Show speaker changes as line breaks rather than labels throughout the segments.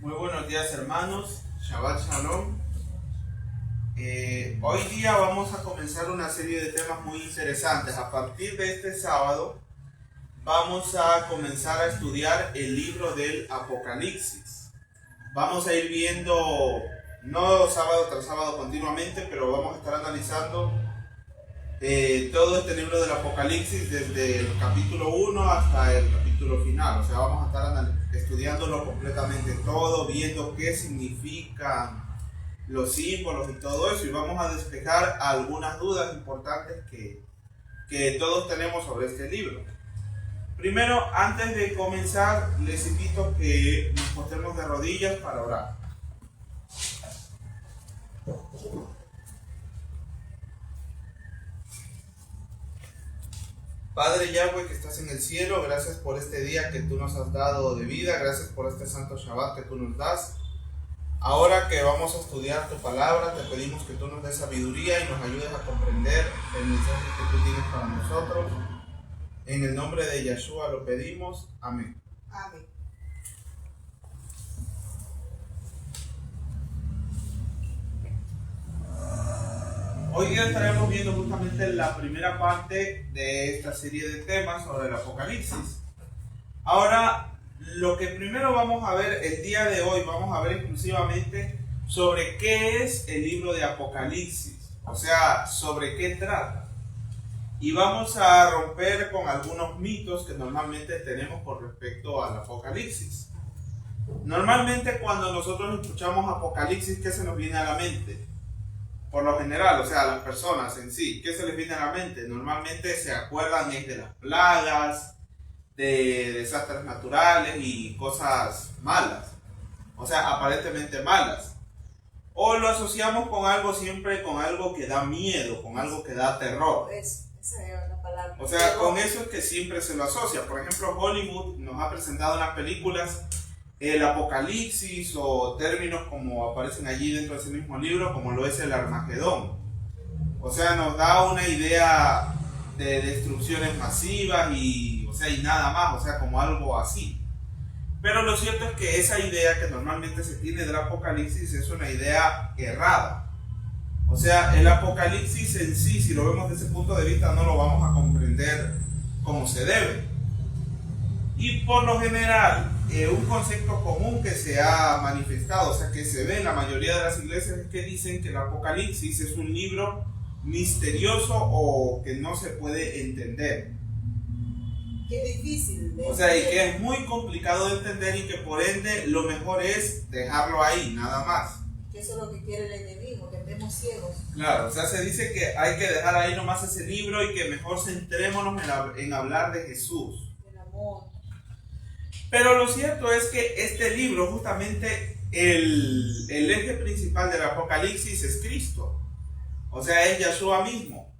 Muy buenos días, hermanos. Shabbat Shalom. Hoy día vamos a comenzar una serie de temas muy interesantes. A partir de este sábado vamos a comenzar a estudiar el libro del Apocalipsis. Vamos a ir viendo, no sábado tras sábado continuamente, pero vamos a estar analizando todo este libro del Apocalipsis desde el capítulo 1 hasta el capítulo final. O sea, vamos a estar estudiándolo completamente todo, viendo qué significan los símbolos y todo eso, y vamos a despejar algunas dudas importantes que todos tenemos sobre este libro. Primero, antes de comenzar, les invito a que nos postremos de rodillas para orar. Padre Yahweh que estás en el cielo, gracias por este día que tú nos has dado de vida, gracias por este santo Shabbat que tú nos das. Ahora que vamos a estudiar tu palabra, te pedimos que tú nos des sabiduría y nos ayudes a comprender el mensaje que tú tienes para nosotros. En el nombre de Yeshua lo pedimos. Amén.
Amén.
Hoy día estaremos viendo justamente la primera parte de esta serie de temas sobre el Apocalipsis. Ahora, lo que primero vamos a ver el día de hoy, vamos a ver exclusivamente sobre qué es el libro de Apocalipsis, o sea, sobre qué trata. Y vamos a romper con algunos mitos que normalmente tenemos con respecto al Apocalipsis. Normalmente cuando nosotros escuchamos Apocalipsis, ¿qué se nos viene a la mente? Por lo general, o sea, las personas en sí, ¿qué se les viene a la mente? Normalmente se acuerdan de las plagas, de desastres naturales y cosas malas, o sea, aparentemente malas. O lo asociamos con algo siempre, con algo que da miedo, con algo que da terror.
Esa es la palabra.
O sea, con eso es que siempre se lo asocia. Por ejemplo, Hollywood nos ha presentado en las películas el apocalipsis o términos como aparecen allí dentro de ese mismo libro, como lo es el Armagedón. O sea, nos da una idea de destrucciones masivas y nada más, o sea, como algo así. Pero lo cierto es que esa idea que normalmente se tiene del apocalipsis es una idea errada. O sea, el apocalipsis en sí, si lo vemos desde ese punto de vista, no lo vamos a comprender como se debe. Y por lo general, un concepto común que se ha manifestado, o sea, que se ve en la mayoría de las iglesias, es que dicen que el Apocalipsis es un libro misterioso o que no se puede entender.
Qué difícil.
O sea, y que es muy complicado de entender y que por ende lo mejor es dejarlo ahí, nada más.
Que eso es lo que quiere el enemigo, que estemos ciegos.
Claro, o sea, se dice que hay que dejar ahí nomás ese libro y que mejor centrémonos en hablar de Jesús.
El amor.
Pero lo cierto es que este libro, justamente el eje principal del Apocalipsis es Cristo. O sea, es Yeshua mismo.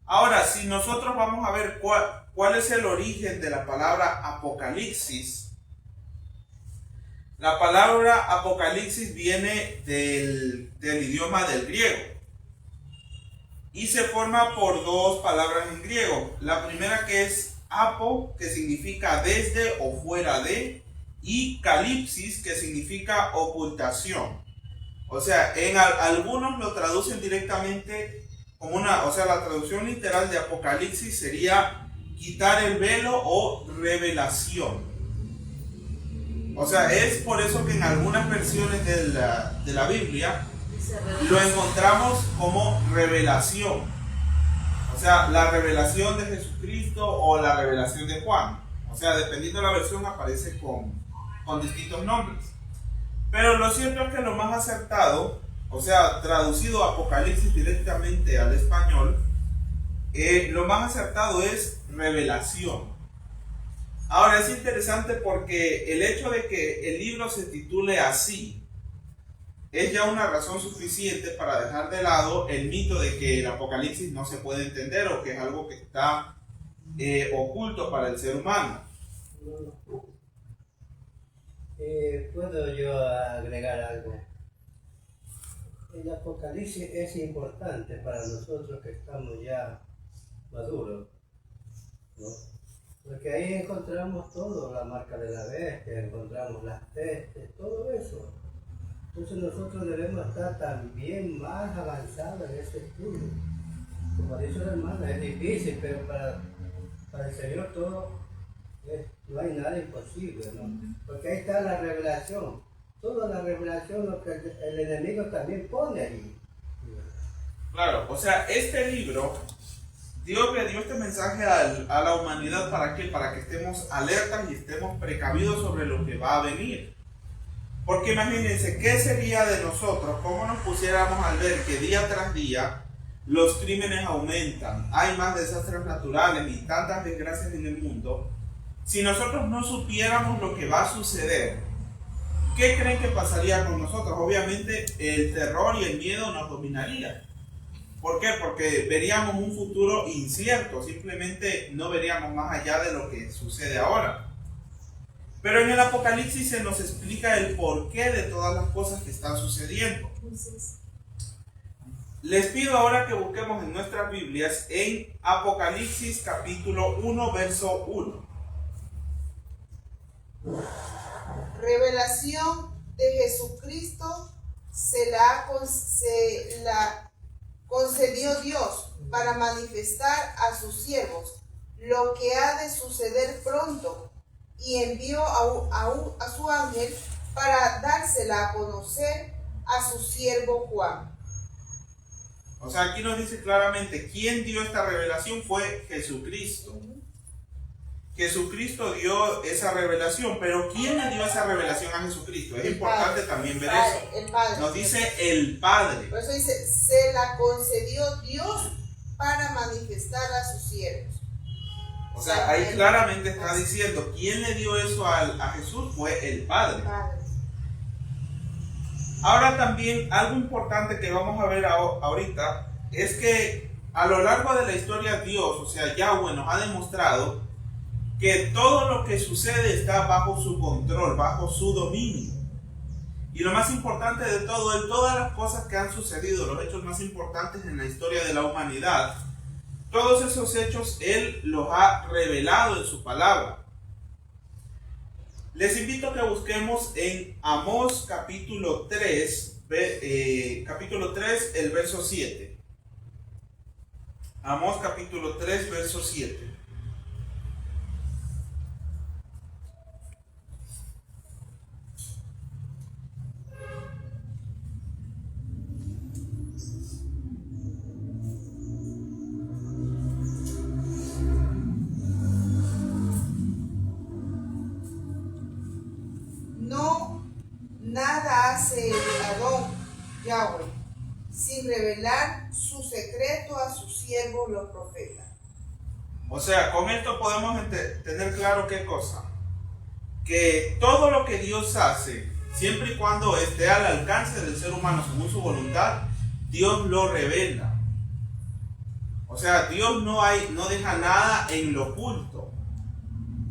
Ahora, si nosotros vamos a ver cuál es el origen de la palabra Apocalipsis, la palabra Apocalipsis viene del idioma del griego y se forma por dos palabras en griego. La primera que es apo, que significa desde o fuera de, y calipsis, que significa ocultación. O sea, algunos lo traducen directamente como la traducción literal de Apocalipsis sería quitar el velo o revelación. O sea, es por eso que en algunas versiones de la Biblia lo encontramos como revelación. O sea, la revelación de Jesucristo o la revelación de Juan. O sea, dependiendo de la versión aparece con distintos nombres. Pero lo cierto es que lo más acertado, o sea, traducido Apocalipsis directamente al español, lo más acertado es revelación. Ahora es interesante porque el hecho de que el libro se titule así es ya una razón suficiente para dejar de lado el mito de que el Apocalipsis no se puede entender o que es algo que está oculto para el ser humano.
¿Puedo yo agregar algo? El Apocalipsis es importante para nosotros que estamos ya maduros, ¿no? Porque ahí encontramos todo, la marca de la bestia, encontramos las pestes, todo eso. Entonces nosotros debemos estar también más avanzados en ese estudio. Como ha dicho la hermana, es difícil, pero para el Señor no hay nada imposible, ¿no? Porque ahí está la revelación. Toda la revelación, lo que el enemigo también pone ahí.
Claro, o sea, este libro, Dios le dio este mensaje a la humanidad ¿para qué? Para que estemos alertas y estemos precavidos sobre lo que va a venir. Porque imagínense, ¿qué sería de nosotros? ¿Cómo nos pusiéramos al ver que día tras día los crímenes aumentan, hay más desastres naturales y tantas desgracias en el mundo? Si nosotros no supiéramos lo que va a suceder, ¿qué creen que pasaría con nosotros? Obviamente el terror y el miedo nos dominaría. ¿Por qué? Porque veríamos un futuro incierto, simplemente no veríamos más allá de lo que sucede ahora. Pero en el Apocalipsis se nos explica el porqué de todas las cosas que están sucediendo. Les pido ahora que busquemos en nuestras Biblias en Apocalipsis capítulo 1, verso 1.
Revelación de Jesucristo se la concedió Dios para manifestar a sus siervos lo que ha de suceder pronto, y envió a su ángel para dársela a conocer a su siervo Juan.
O sea, aquí nos dice claramente quién dio esta revelación fue Jesucristo. Jesucristo dio esa revelación, pero ¿quién le dio esa revelación a Jesucristo? Es importante también ver eso.
El Padre.
Nos dice el Padre.
Por eso dice, se la concedió Dios para manifestar a sus siervos.
O sea, ahí claramente está diciendo quién le dio eso a Jesús fue el Padre. Ahora también algo importante que vamos a ver ahorita es que a lo largo de la historia Dios, o sea, Yahweh nos ha demostrado que todo lo que sucede está bajo su control, bajo su dominio. Y lo más importante de todo, todas las cosas que han sucedido, los hechos más importantes en la historia de la humanidad, todos esos hechos Él los ha revelado en su palabra. Les invito a que busquemos en Amós capítulo 3, el verso 7. Amós capítulo 3, verso 7.
Nada hace el Adón Yahweh sin revelar su secreto a sus siervos los profetas.
O sea, con esto podemos tener claro qué cosa. Que todo lo que Dios hace, siempre y cuando esté al alcance del ser humano según su voluntad, Dios lo revela. O sea, Dios no deja nada en lo oculto.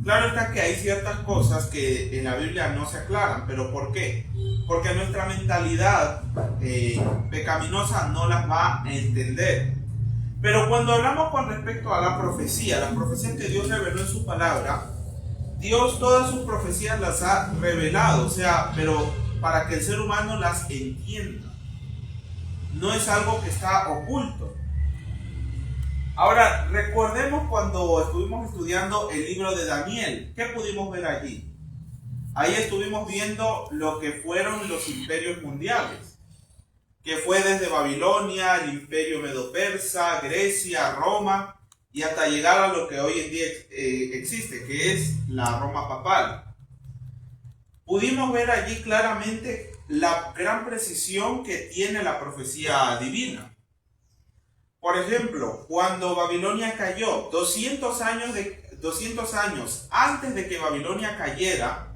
Claro está que hay ciertas cosas que en la Biblia no se aclaran, pero ¿por qué? Porque nuestra mentalidad pecaminosa no las va a entender. Pero cuando hablamos con respecto a la profecía, las profecías que Dios reveló en su palabra, Dios todas sus profecías las ha revelado, o sea, pero para que el ser humano las entienda. No es algo que está oculto. Ahora, recordemos cuando estuvimos estudiando el libro de Daniel. ¿Qué pudimos ver allí? Ahí estuvimos viendo lo que fueron los imperios mundiales, que fue desde Babilonia, el imperio medo-persa, Grecia, Roma, y hasta llegar a lo que hoy en día existe, que es la Roma papal. Pudimos ver allí claramente la gran precisión que tiene la profecía divina. Por ejemplo, cuando Babilonia cayó, 200 años antes de que Babilonia cayera,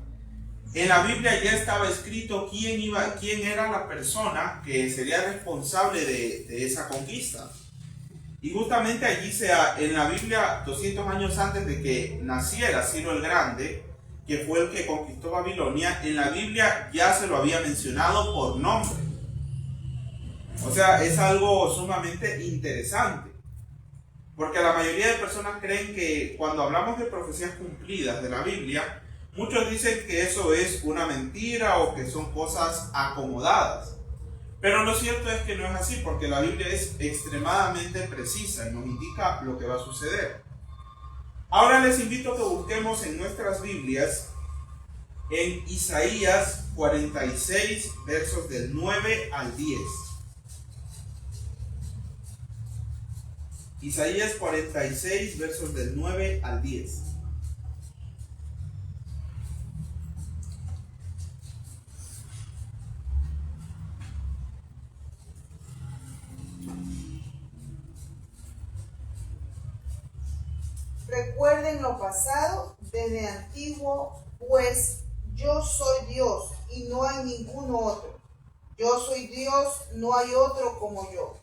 en la Biblia ya estaba escrito quién era la persona que sería responsable de esa conquista. Y justamente allí en la Biblia, 200 años antes de que naciera Ciro el Grande, que fue el que conquistó Babilonia, en la Biblia ya se lo había mencionado por nombre. O sea, es algo sumamente interesante. Porque la mayoría de personas creen que cuando hablamos de profecías cumplidas de la Biblia, muchos dicen que eso es una mentira o que son cosas acomodadas. Pero lo cierto es que no es así, porque la Biblia es extremadamente precisa y nos indica lo que va a suceder. Ahora les invito a que busquemos en nuestras Biblias en Isaías 46, versos del 9 al 10. Isaías 46, versos del 9 al 10.
Recuerden lo pasado desde antiguo, pues yo soy Dios y no hay ningún otro. Yo soy Dios, no hay otro como yo.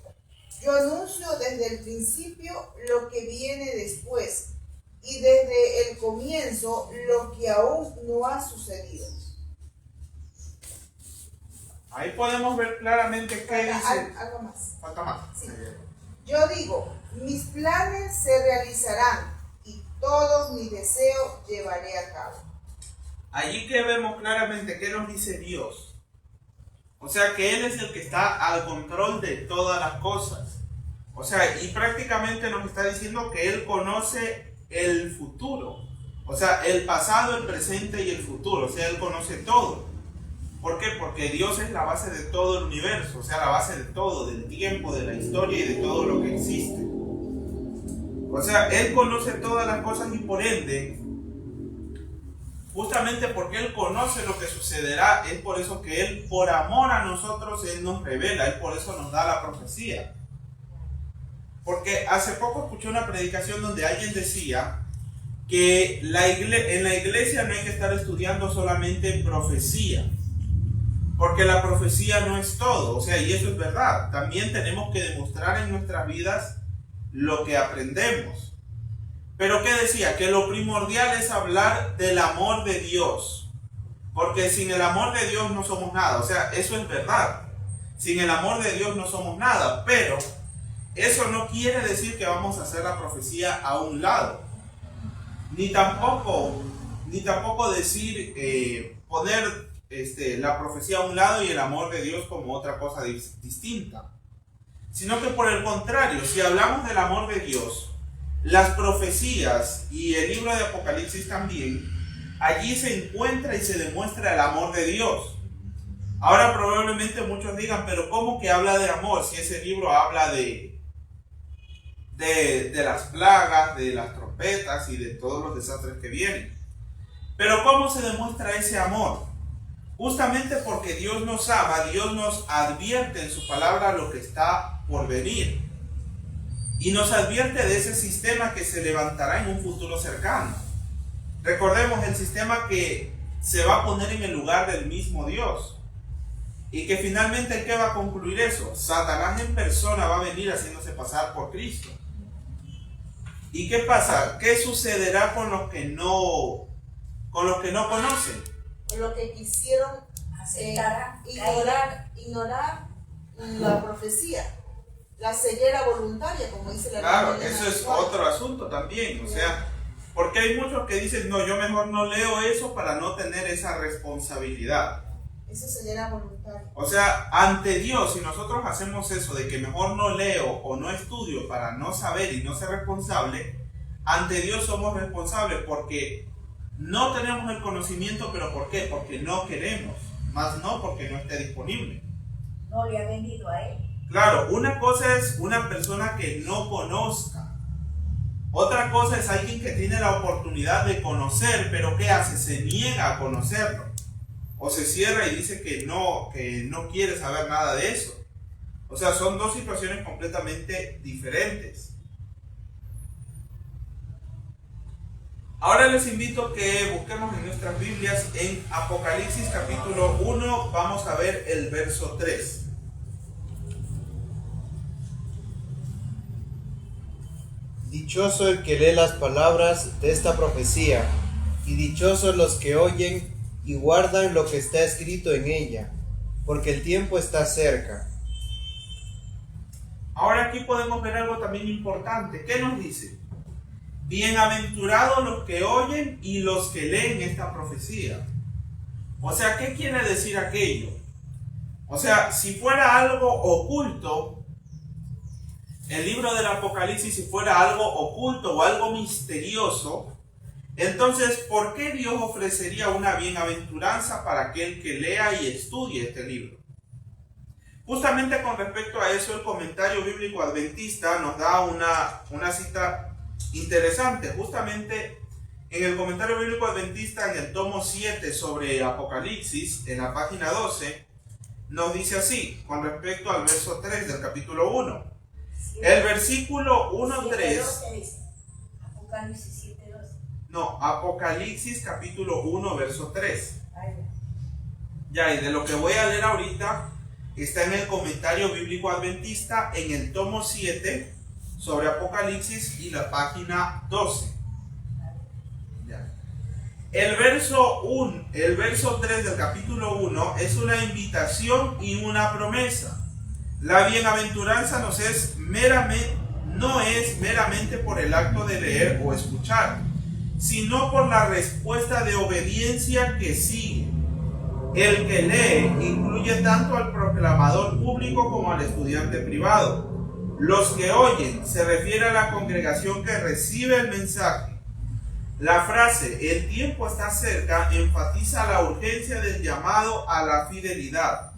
Yo anuncio desde el principio lo que viene después y desde el comienzo lo que aún no ha sucedido.
Ahí podemos ver claramente qué dice.
Algo más.
Falta más.
Sí. Yo digo, mis planes se realizarán y todos mis deseos llevaré a cabo.
Allí que vemos claramente qué nos dice Dios. O sea que Él es el que está al control de todas las cosas. O sea, y prácticamente nos está diciendo que Él conoce el futuro. O sea, el pasado, el presente y el futuro. O sea, Él conoce todo. ¿Por qué? Porque Dios es la base de todo el universo. O sea, la base de todo, del tiempo, de la historia y de todo lo que existe. O sea, Él conoce todas las cosas y por ende, justamente porque Él conoce lo que sucederá, es por eso que Él, por amor a nosotros, Él nos revela, Él por eso nos da la profecía. Porque hace poco escuché una predicación donde alguien decía que en la iglesia no hay que estar estudiando solamente profecía, porque la profecía no es todo, o sea, y eso es verdad. También tenemos que demostrar en nuestras vidas lo que aprendemos. Pero ¿qué decía? Que lo primordial es hablar del amor de Dios. Porque sin el amor de Dios no somos nada. O sea, eso es verdad. Sin el amor de Dios no somos nada. Pero eso no quiere decir que vamos a hacer la profecía a un lado. Ni tampoco decir, poner la profecía a un lado y el amor de Dios como otra cosa distinta. Sino que por el contrario, si hablamos del amor de Dios, las profecías y el libro de Apocalipsis también, allí se encuentra y se demuestra el amor de Dios. Ahora probablemente muchos digan, pero ¿cómo que habla de amor si ese libro habla de las plagas, de las trompetas y de todos los desastres que vienen? Pero ¿cómo se demuestra ese amor? Justamente porque Dios nos ama, Dios nos advierte en su palabra lo que está por venir. Y nos advierte de ese sistema que se levantará en un futuro cercano. Recordemos el sistema que se va a poner en el lugar del mismo Dios. Y que finalmente, ¿qué va a concluir eso? Satanás en persona va a venir haciéndose pasar por Cristo. ¿Y qué pasa? ¿Qué sucederá con los que no conocen?
Con los que quisieron ignorar la profecía. La ceguera voluntaria, como dice la
Claro,
Biblia.
eso es otro asunto también. O sea, porque hay muchos que dicen, no, yo mejor no leo eso para no tener esa responsabilidad.
Eso es ceguera voluntaria.
O sea, ante Dios, si nosotros hacemos eso de que mejor no leo o no estudio para no saber y no ser responsable, ante Dios somos responsables porque no tenemos el conocimiento, pero ¿por qué? Porque no queremos, más no porque no esté disponible.
No le ha venido a él.
Claro, una cosa es una persona que no conozca. Otra cosa es alguien que tiene la oportunidad de conocer, pero ¿qué hace? Se niega a conocerlo. O se cierra y dice que no quiere saber nada de eso. O sea, son dos situaciones completamente diferentes. Ahora les invito a que busquemos en nuestras Biblias en Apocalipsis capítulo 1, vamos a ver el verso 3.
Dichoso el que lee las palabras de esta profecía, y dichosos los que oyen y guardan lo que está escrito en ella, porque el tiempo está cerca.
Ahora aquí podemos ver algo también importante. ¿Qué nos dice? Bienaventurados los que oyen y los que leen esta profecía. O sea, ¿qué quiere decir aquello? O sea, si fuera algo oculto, el libro del Apocalipsis, si fuera algo oculto o algo misterioso, entonces, ¿por qué Dios ofrecería una bienaventuranza para aquel que lea y estudie este libro? Justamente con respecto a eso, el comentario bíblico adventista nos da una cita interesante. Justamente en el comentario bíblico adventista, en el tomo 7 sobre Apocalipsis, en la página 12, nos dice así, con respecto al verso 3 del capítulo 1. El versículo 1:3.
Apocalipsis 7:12.
No, Apocalipsis capítulo 1, verso 3. Ya, y de lo que voy a leer ahorita está en el comentario bíblico adventista, en el tomo 7 sobre Apocalipsis y la página 12. Ya. El verso 3 del capítulo 1 es una invitación y una promesa. La bienaventuranza no es meramente por el acto de leer o escuchar, sino por la respuesta de obediencia que sigue. El que lee incluye tanto al proclamador público como al estudiante privado. Los que oyen se refiere a la congregación que recibe el mensaje. La frase "el tiempo está cerca" enfatiza la urgencia del llamado a la fidelidad,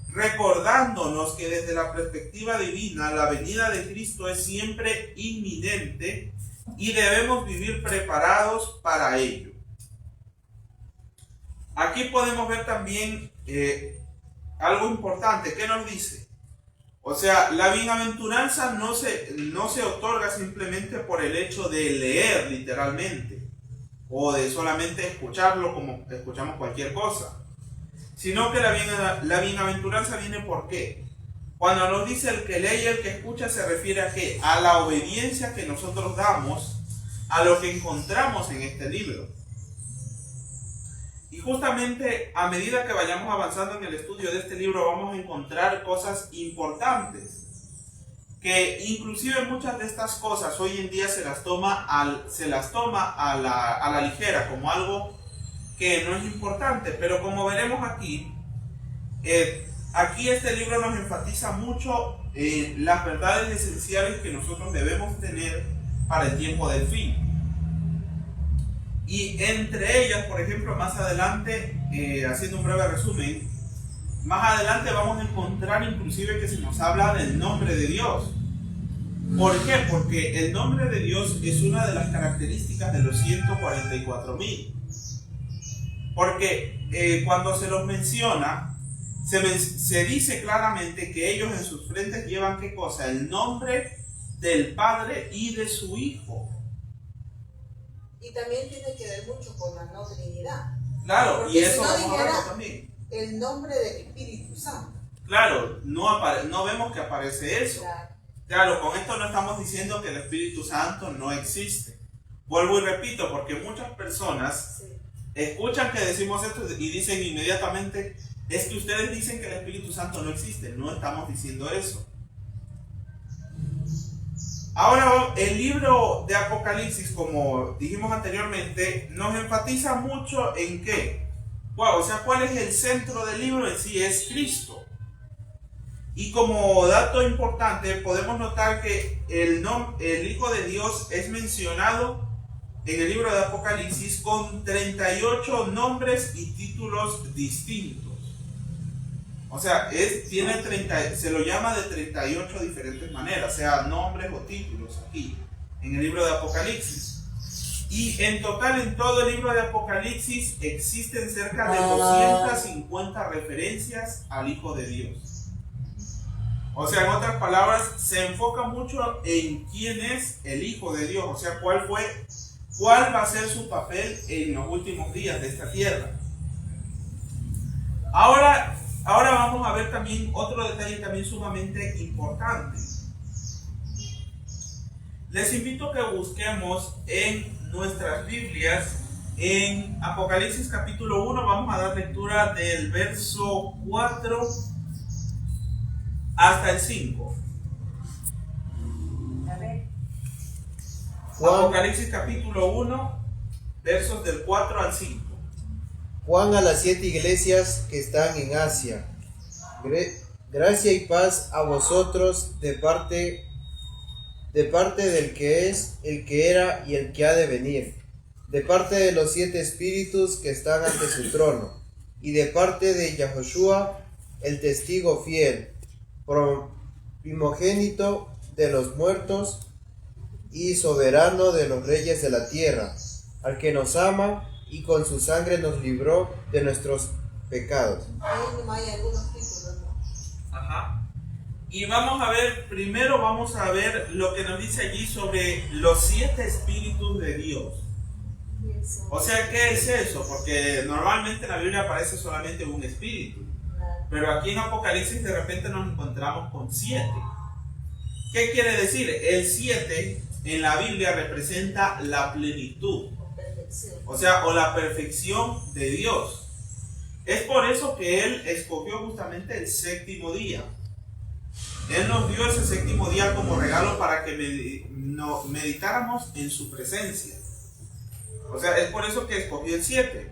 recordándonos que desde la perspectiva divina la venida de Cristo es siempre inminente y debemos vivir preparados para ello. Aquí podemos ver también algo importante. ¿Qué nos dice? O sea, la bienaventuranza no se otorga simplemente por el hecho de leer literalmente o de solamente escucharlo como escuchamos cualquier cosa, sino que la bienaventuranza viene ¿por qué? Cuando nos dice el que lee y el que escucha, se refiere a ¿qué? A la obediencia que nosotros damos a lo que encontramos en este libro. Y justamente a medida que vayamos avanzando en el estudio de este libro vamos a encontrar cosas importantes, que inclusive muchas de estas cosas hoy en día se las toma a la ligera, como algo que no es importante, pero como veremos aquí, aquí este libro nos enfatiza mucho las verdades esenciales que nosotros debemos tener para el tiempo del fin. Y entre ellas, por ejemplo, más adelante, haciendo un breve resumen, más adelante vamos a encontrar inclusive que se nos habla del nombre de Dios. ¿Por qué? Porque el nombre de Dios es una de las características de los 144,000. Porque cuando se los menciona, se dice claramente que ellos en sus frentes llevan ¿qué cosa? El nombre del Padre y de su Hijo.
Y también tiene que ver mucho con la no Trinidad.
Claro,
porque
y eso
si no
vamos a verlo
dijera
también.
El nombre del Espíritu Santo.
Claro, no vemos que aparece eso.
Claro.
Claro, con esto no estamos diciendo que el Espíritu Santo no existe. Vuelvo y repito, porque muchas personas
Sí.
escuchan que decimos esto y dicen inmediatamente, es que ustedes dicen que el Espíritu Santo no existe. No estamos diciendo eso. Ahora, el libro de Apocalipsis, como dijimos anteriormente, nos enfatiza mucho en qué. O sea, ¿cuál es el centro del libro en sí? Es Cristo. Y como dato importante, podemos notar que el Hijo de Dios es mencionado en el libro de Apocalipsis con 38 nombres y títulos distintos. O sea, se lo llama de 38 diferentes maneras, sea nombres o títulos aquí, en el libro de Apocalipsis. Y en total, en todo el libro de Apocalipsis, existen cerca de 250 referencias al Hijo de Dios. O sea, en otras palabras, se enfoca mucho en quién es el Hijo de Dios, o sea, cuál va a ser su papel en los últimos días de esta tierra. Ahora vamos a ver también otro detalle también sumamente importante. Les invito a que busquemos en nuestras Biblias, en Apocalipsis capítulo 1, vamos a dar lectura del verso 4 hasta el 5. Apocalipsis capítulo 1, versos del 4 al 5.
Juan a las 7 iglesias que están en Asia. Gracia y paz a vosotros de parte del que es, el que era y el que ha de venir, de parte de los 7 espíritus que están ante su trono, y de parte de Yahoshua, el testigo fiel, primogénito de los muertos y soberano de los reyes de la tierra, al que nos ama y con su sangre nos libró de nuestros pecados.
Ahí nomás hay algunos títulos, ¿no?
Ajá. Y primero vamos a ver lo que nos dice allí sobre los 7 espíritus de Dios. O sea, ¿qué es eso? Porque normalmente en la Biblia aparece solamente un espíritu. Pero aquí en Apocalipsis de repente nos encontramos con 7. ¿Qué quiere decir? El 7 en la Biblia representa la plenitud. O sea, o la perfección de Dios. Es por eso que Él escogió justamente el 7º día. Él nos dio ese 7º día como regalo para que meditáramos en su presencia. O sea, es por eso que escogió el 7.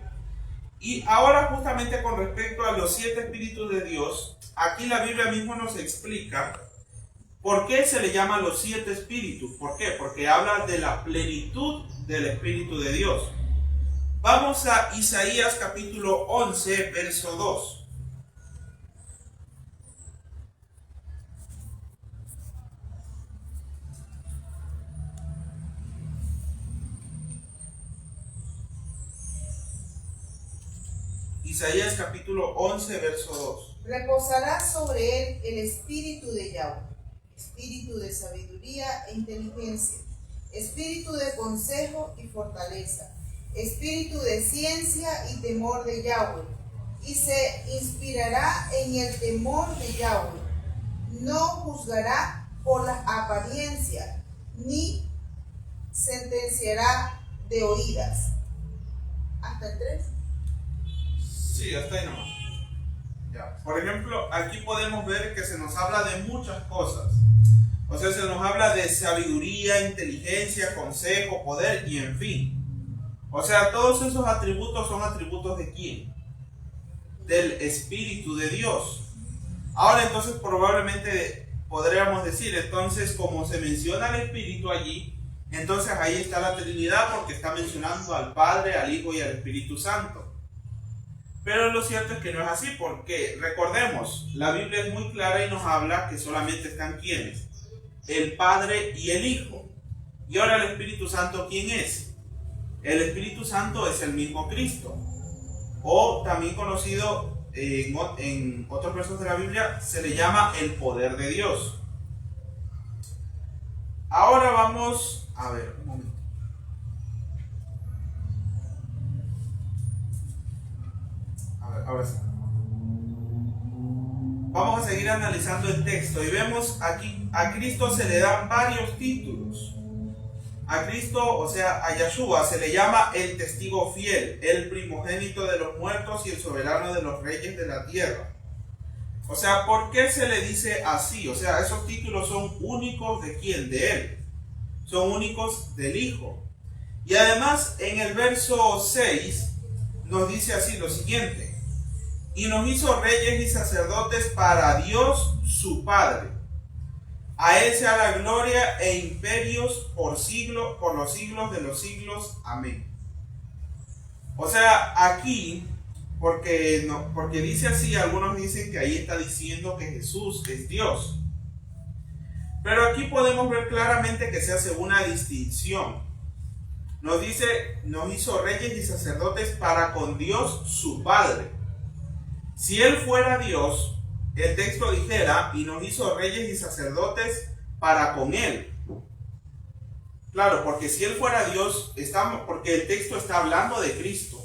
Y ahora justamente con respecto a los 7 espíritus de Dios, aquí la Biblia mismo nos explica por qué se le llama los 7 espíritus. ¿Por qué? Porque habla de la plenitud del Espíritu de Dios. Vamos a Isaías capítulo 11, verso 2. Isaías capítulo 11, verso 2.
Reposará sobre él el espíritu de Yahweh, espíritu de sabiduría e inteligencia, espíritu de consejo y fortaleza, espíritu de ciencia y temor de Yahweh, y se inspirará en el temor de Yahweh. No juzgará por la apariencia, ni sentenciará de oídas. ¿Hasta el 3?
Sí, hasta ahí nomás. Ya. Por ejemplo, aquí podemos ver que se nos habla de muchas cosas. O sea, se nos habla de sabiduría, inteligencia, consejo, poder y en fin. O sea, todos esos atributos son atributos ¿de quién? Del Espíritu de Dios. Ahora entonces probablemente podríamos decir, entonces como se menciona el Espíritu allí, entonces ahí está la Trinidad porque está mencionando al Padre, al Hijo y al Espíritu Santo. Pero lo cierto es que no es así, porque recordemos, la Biblia es muy clara y nos habla que solamente están ¿quiénes? El Padre y el Hijo. Y ahora el Espíritu Santo, ¿quién es? El Espíritu Santo es el mismo Cristo, o también conocido en otros versos de la Biblia, se le llama el poder de Dios. Ahora vamos a ver, un momento. Ahora sí. Vamos a seguir analizando el texto y vemos aquí a Cristo se le dan varios títulos. A Cristo, o sea, a Yahshua se le llama el testigo fiel, el primogénito de los muertos y el soberano de los reyes de la tierra. O sea, ¿por qué se le dice así? O sea, esos títulos son únicos ¿de quién? De Él. Son únicos del Hijo. Y además en el verso 6 nos dice así lo siguiente: y nos hizo reyes y sacerdotes para Dios su Padre. A Él sea la gloria e imperios por los siglos de los siglos. Amén. O sea, aquí, porque dice así, algunos dicen que ahí está diciendo que Jesús es Dios. Pero aquí podemos ver claramente que se hace una distinción. Nos dice, nos hizo reyes y sacerdotes para con Dios su Padre. Si Él fuera Dios, el texto dijera, y nos hizo reyes y sacerdotes para con Él. Claro, porque si Él fuera Dios, porque el texto está hablando de Cristo.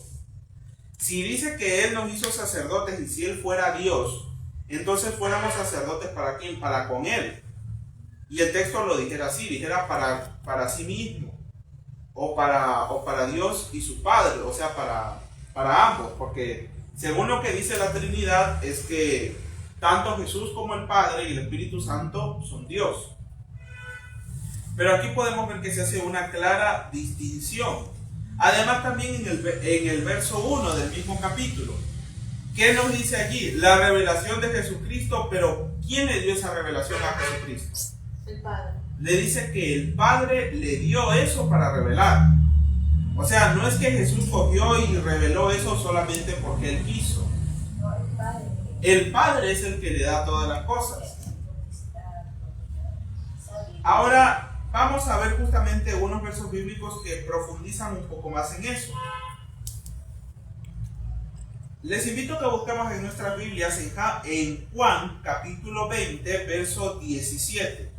Si dice que Él nos hizo sacerdotes y si Él fuera Dios, entonces fuéramos sacerdotes ¿para quién? Para con Él. Y el texto lo dijera así, dijera para sí mismo, o para Dios y su Padre, o sea, para ambos, porque según lo que dice la Trinidad es que tanto Jesús como el Padre y el Espíritu Santo son Dios. Pero aquí podemos ver que se hace una clara distinción. Además también en el verso 1 del mismo capítulo, ¿qué nos dice allí? La revelación de Jesucristo, pero ¿quién le dio esa revelación a Jesucristo?
El Padre.
Le dice que el Padre le dio eso para revelar. O sea, no es que Jesús cogió y reveló eso solamente porque Él quiso.
No, el Padre.
El Padre es el que le da todas las cosas. Ahora vamos a ver justamente unos versos bíblicos que profundizan un poco más en eso. Les invito a que busquemos en nuestras Biblias en Juan capítulo 20, verso 17.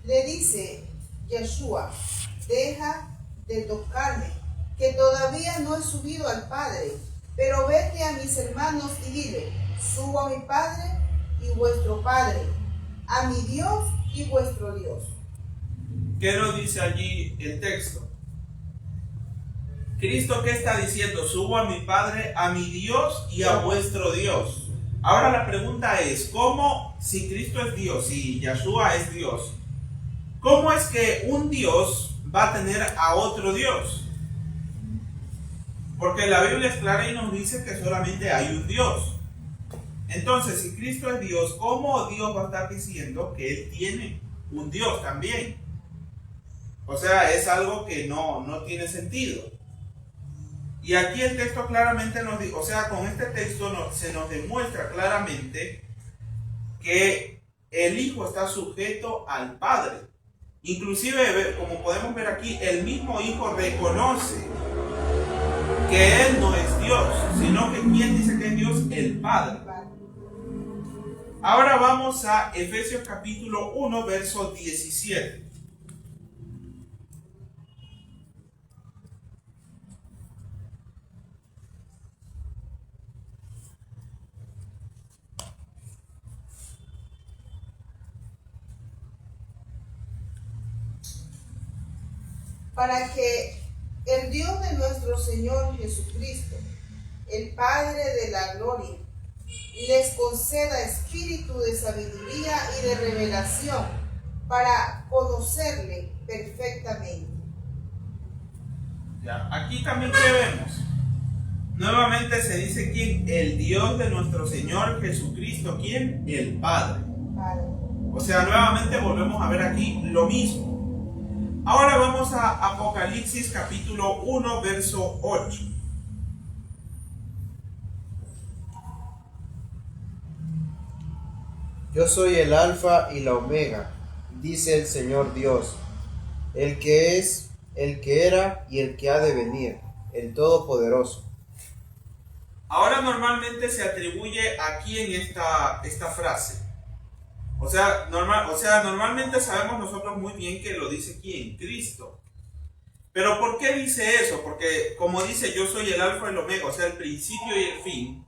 Le dice Yeshua, deja de tocarme, que todavía no he subido al Padre, pero vete a mis hermanos y dile, subo a mi Padre y vuestro Padre, a mi Dios y vuestro Dios.
¿Qué nos dice allí el texto? Cristo, ¿qué está diciendo? Subo a mi Padre, a mi Dios y a vuestro Dios. Ahora la pregunta es, ¿cómo, si Cristo es Dios y Yeshua es Dios, cómo es que un Dios va a tener a otro Dios? Porque la Biblia es clara y nos dice que solamente hay un Dios. Entonces, si Cristo es Dios, ¿cómo Dios va a estar diciendo que Él tiene un Dios también? O sea, es algo que no tiene sentido. Y aquí el texto claramente nos dice, o sea, con este texto se nos demuestra claramente que el Hijo está sujeto al Padre. Inclusive, como podemos ver aquí, el mismo Hijo reconoce que Él no es Dios, sino que ¿quién dice que es Dios? El Padre. Ahora vamos a Efesios capítulo 1, verso 17.
Para que el Dios de nuestro Señor Jesucristo, el Padre de la gloria, les conceda espíritu de sabiduría y de revelación para conocerle perfectamente.
Ya, aquí también ¿qué vemos? Nuevamente se dice ¿quién? El Dios de nuestro Señor Jesucristo. ¿Quién? El Padre.
Padre.
O sea, nuevamente volvemos a ver aquí lo mismo. Ahora vamos a Apocalipsis capítulo 1, verso 8.
Yo soy el Alfa y la Omega, dice el Señor Dios, el que es, el que era y el que ha de venir, el Todopoderoso.
Ahora normalmente se atribuye a quién esta frase. O sea, normalmente sabemos nosotros muy bien que lo dice quién, Cristo. Pero ¿por qué dice eso? Porque como dice yo soy el Alfa y el Omega, o sea, el principio y el fin.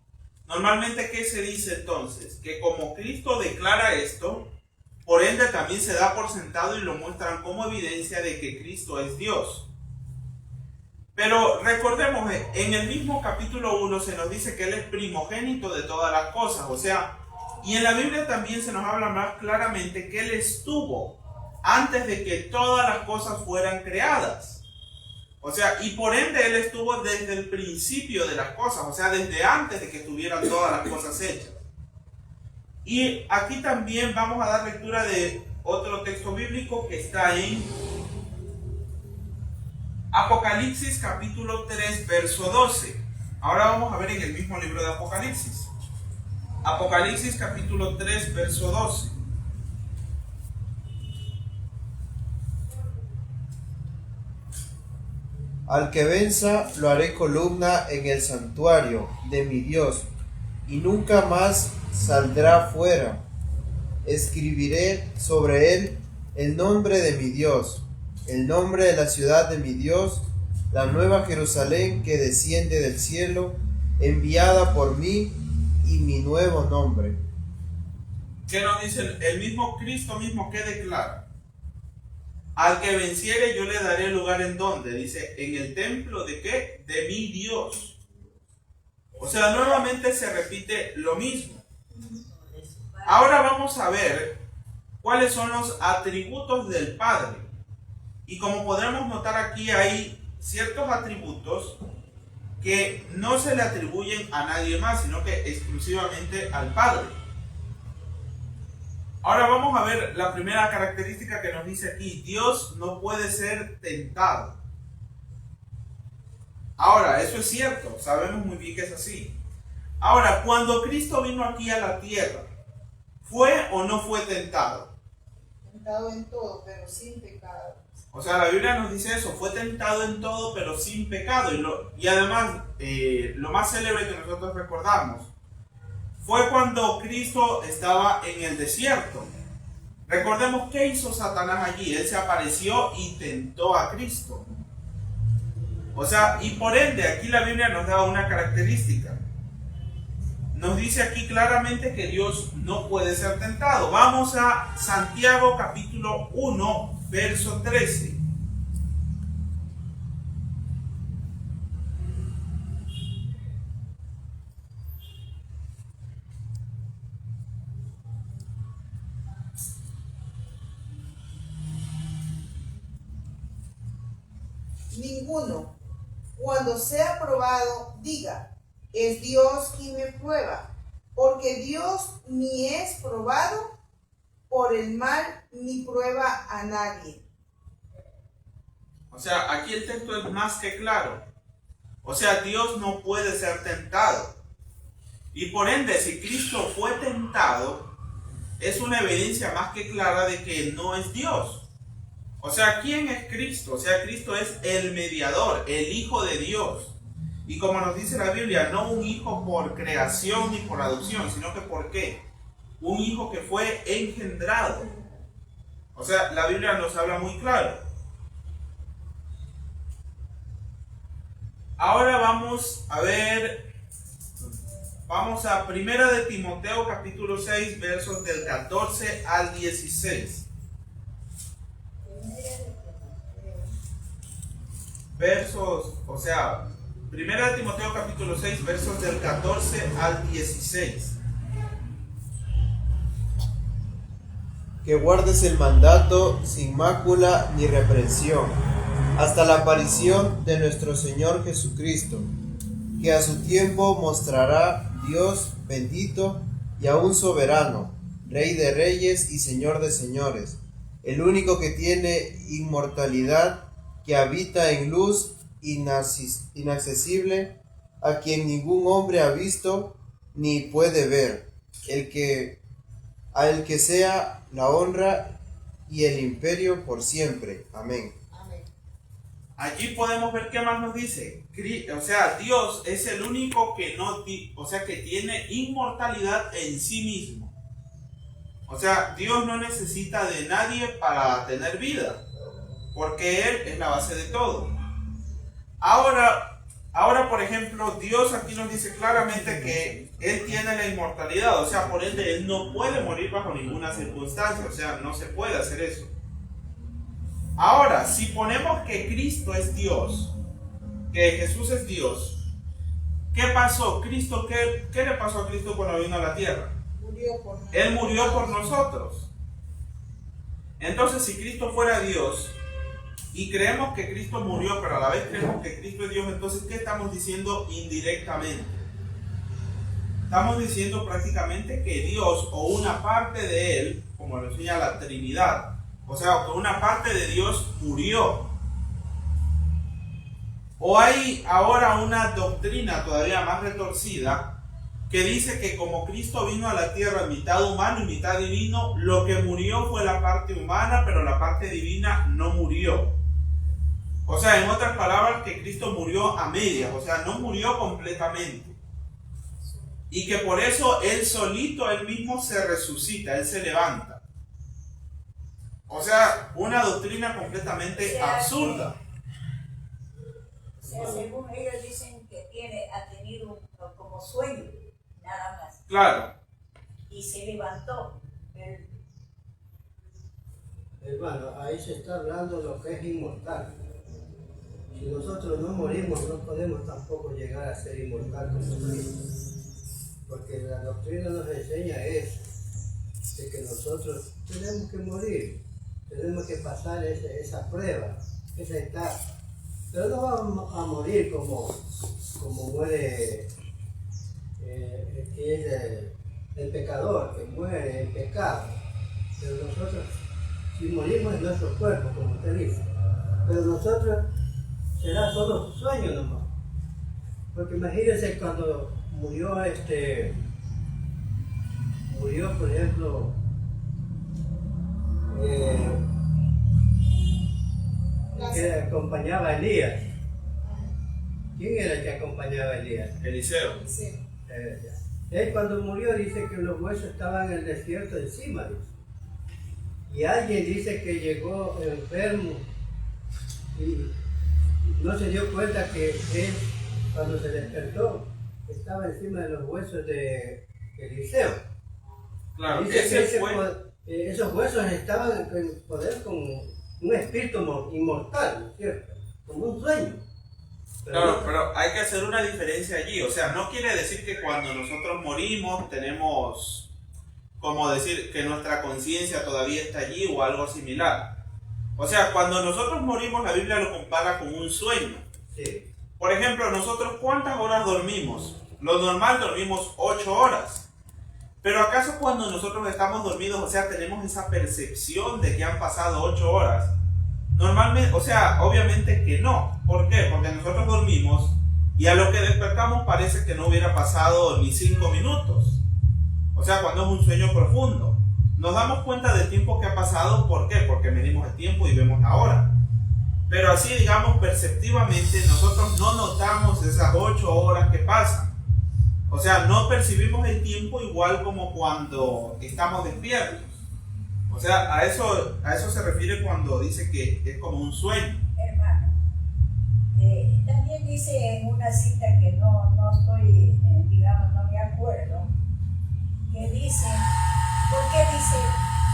Normalmente, ¿qué se dice entonces? Que como Cristo declara esto, por ende también se da por sentado y lo muestran como evidencia de que Cristo es Dios. Pero recordemos, en el mismo capítulo 1 se nos dice que Él es primogénito de todas las cosas, o sea, y en la Biblia también se nos habla más claramente que Él estuvo antes de que todas las cosas fueran creadas. O sea, y por ende Él estuvo desde el principio de las cosas, o sea, desde antes de que estuvieran todas las cosas hechas. Y aquí también vamos a dar lectura de otro texto bíblico que está en Apocalipsis capítulo 3, verso 12. Ahora vamos a ver en el mismo libro de Apocalipsis. Apocalipsis capítulo 3, verso 12.
Al que venza lo haré columna en el santuario de mi Dios, y nunca más saldrá fuera. Escribiré sobre él el nombre de mi Dios, el nombre de la ciudad de mi Dios, la nueva Jerusalén que desciende del cielo, enviada por mí y mi nuevo nombre.
¿Qué nos dice? El mismo Cristo mismo que declara: al que venciere yo le daré lugar en donde, dice, en el templo de ¿qué? De mi Dios. O sea, nuevamente se repite lo mismo. Ahora vamos a ver cuáles son los atributos del Padre. Y como podremos notar aquí, hay ciertos atributos que no se le atribuyen a nadie más, sino que exclusivamente al Padre. Ahora vamos a ver la primera característica que nos dice aquí: Dios no puede ser tentado. Ahora, eso es cierto, sabemos muy bien que es así. Ahora, cuando Cristo vino aquí a la tierra, ¿fue o no fue tentado?
Tentado en todo, pero sin pecado.
O sea, la Biblia nos dice eso: fue tentado en todo, pero sin pecado. Y además, lo más célebre que nosotros recordamos fue cuando Cristo estaba en el desierto. Recordemos qué hizo Satanás allí. Él se apareció y tentó a Cristo. O sea, y por ende, aquí la Biblia nos da una característica. Nos dice aquí claramente que Dios no puede ser tentado. Vamos a Santiago capítulo 1, verso 13.
Ninguno, cuando sea probado, diga: es Dios quien me prueba, porque Dios ni es probado por el mal, ni prueba a nadie.
O sea, aquí el texto es más que claro. O sea, Dios no puede ser tentado. Y por ende, si Cristo fue tentado, es una evidencia más que clara de que no es Dios. O sea, ¿quién es Cristo? O sea, Cristo es el mediador, el Hijo de Dios. Y como nos dice la Biblia, no un hijo por creación ni por adopción, sino que ¿por qué? Un hijo que fue engendrado. O sea, la Biblia nos habla muy claro. Ahora vamos a ver, vamos a 1 de Timoteo capítulo 6, versos del 14 al 16. Versos, o sea, 1 de Timoteo capítulo 6, versos del 14 al 16.
Que guardes el mandato sin mácula ni reprensión, hasta la aparición de nuestro Señor Jesucristo, que a su tiempo mostrará Dios bendito y aún soberano, Rey de reyes y Señor de señores, el único que tiene inmortalidad, que habita en luz inaccesible, a quien ningún hombre ha visto ni puede ver, a el que sea la honra y el imperio por siempre. Amén.
Amén.
Allí podemos ver qué más nos dice. O sea, Dios es el único que que tiene inmortalidad en sí mismo. O sea, Dios no necesita de nadie para tener vida, porque Él es la base de todo. Ahora, por ejemplo, Dios aquí nos dice claramente que Él tiene la inmortalidad. O sea, por ende, Él no puede morir bajo ninguna circunstancia. O sea, no se puede hacer eso. Ahora, si ponemos que Cristo es Dios, que Jesús es Dios, ¿qué pasó? Cristo, ¿qué le pasó a Cristo cuando vino a la tierra? Él murió por nosotros. Entonces, si Cristo fuera Dios y creemos que Cristo murió, pero a la vez creemos que Cristo es Dios, entonces ¿qué estamos diciendo indirectamente? Estamos diciendo prácticamente que Dios, o una parte de Él, como lo enseña la Trinidad, o sea, que una parte de Dios murió. O hay ahora una doctrina todavía más retorcida que dice que como Cristo vino a la tierra mitad humano y mitad divino, lo que murió fue la parte humana, pero la parte divina no murió. O sea, en otras palabras, que Cristo murió a medias, o sea, no murió completamente. Y que por eso Él solito, Él mismo se resucita, Él se levanta. O sea, una doctrina completamente absurda.
sea, según ellos dicen que ha tenido como sueño, nada más.
Claro.
Y se levantó.
Hermano, ahí se está hablando de lo que es inmortal. Si nosotros no morimos, no podemos tampoco llegar a ser inmortal como Cristo. Porque la doctrina nos enseña eso, de que nosotros tenemos que morir, tenemos que pasar esa prueba, esa etapa. Pero no vamos a morir como muere que es el pecador, que muere en pecado. Pero nosotros, si morimos en nuestro cuerpo, como usted dice, pero nosotros será solo sueño nomás. Porque imagínense cuando murió por ejemplo, que acompañaba a Elías. ¿Quién era el que acompañaba a Elías?
Eliseo.
Sí.
Él cuando murió dice que los huesos estaban en el desierto encima, dice. Y alguien dice que llegó enfermo y no se dio cuenta que él, cuando se despertó, estaba encima de los huesos de Eliseo.
Claro,
Dice
ese
que
fue.
esos huesos estaban en poder como un espíritu inmortal, ¿no es cierto? Como un sueño.
Claro, pero hay que hacer una diferencia allí. O sea, no quiere decir que cuando nosotros morimos tenemos, como decir, que nuestra conciencia todavía está allí o algo similar. O sea, cuando nosotros morimos, la Biblia lo compara con un sueño.
Sí.
Por ejemplo, nosotros, ¿cuántas horas dormimos? Lo normal dormimos 8 horas. Pero ¿acaso cuando nosotros estamos dormidos, o sea, tenemos esa percepción de que han pasado 8 horas? Normalmente, o sea, obviamente que no. ¿Por qué? Porque nosotros dormimos y a lo que despertamos parece que no hubiera pasado ni 5 minutos. O sea, cuando es un sueño profundo. Nos damos cuenta del tiempo que ha pasado, ¿por qué? Porque medimos el tiempo y vemos la hora. Pero así, digamos, perceptivamente, nosotros no notamos esas 8 horas que pasan. O sea, no percibimos el tiempo igual como cuando estamos despiertos. O sea, a eso se refiere cuando dice que es como un sueño.
Hermano, también dice en una cita que no estoy, digamos, no me acuerdo, que dice, ¿por qué dice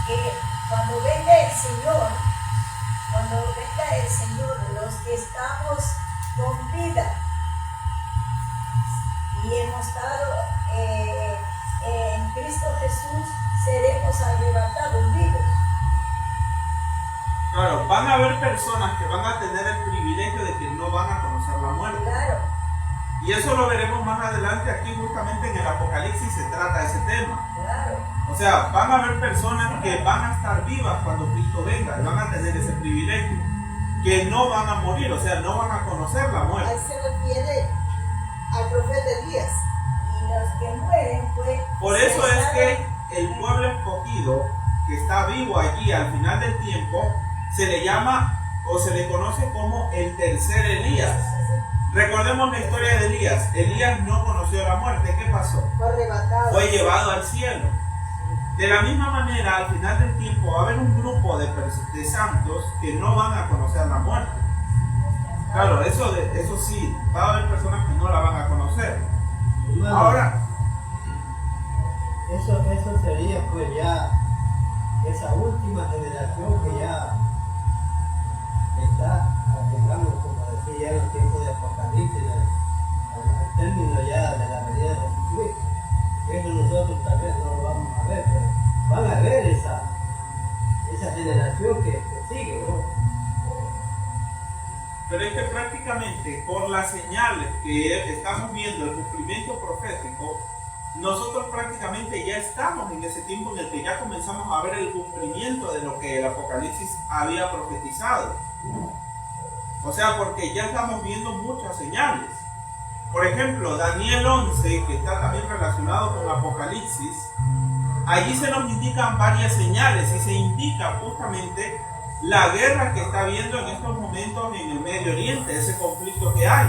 que cuando venga el Señor, los que estamos con vida y hemos estado en Cristo Jesús, seremos arrebatados vivos?
Claro, van a haber personas que van a tener el privilegio de que no van a conocer la muerte.
Claro.
Y eso lo veremos más adelante aquí, justamente en el Apocalipsis se trata ese tema.
Claro.
O sea, van a haber personas que van a estar vivas cuando Cristo venga y van a tener ese privilegio, que no van a morir, o sea, no van a conocer la muerte.
Ahí se refiere al profeta Elías.
Y los que mueren, pues...
Por eso es que el pueblo escogido, que está vivo allí al final del tiempo, se le llama o se le conoce como el tercer Elías. Recordemos la historia de Elías. Elías no conoció la muerte. ¿Qué pasó?
Fue arrebatado.
Fue llevado al cielo. De la misma manera, al final del tiempo va a haber un grupo de santos que no van a conocer la muerte. Claro, eso sí, va a haber personas que no la van a conocer.
Hermano,
Ahora,
eso sería pues ya esa última generación que ya está, digamos, como decía, ya en los tiempos de Apocalipsis, al término ya de la venida de Jesucristo. Eso nosotros tal vez no lo vamos a ver, pero van a ver esa generación que sigue, ¿no?
pero es que prácticamente por las señales que estamos viendo, el cumplimiento profético, nosotros prácticamente ya estamos en ese tiempo en el que ya comenzamos a ver el cumplimiento de lo que el Apocalipsis había profetizado. O sea, porque ya estamos viendo muchas señales. Por ejemplo, Daniel 11, que está también relacionado con Apocalipsis, allí se nos indican varias señales y se indica justamente la guerra que está habiendo en estos momentos en el Medio Oriente, ese conflicto que hay.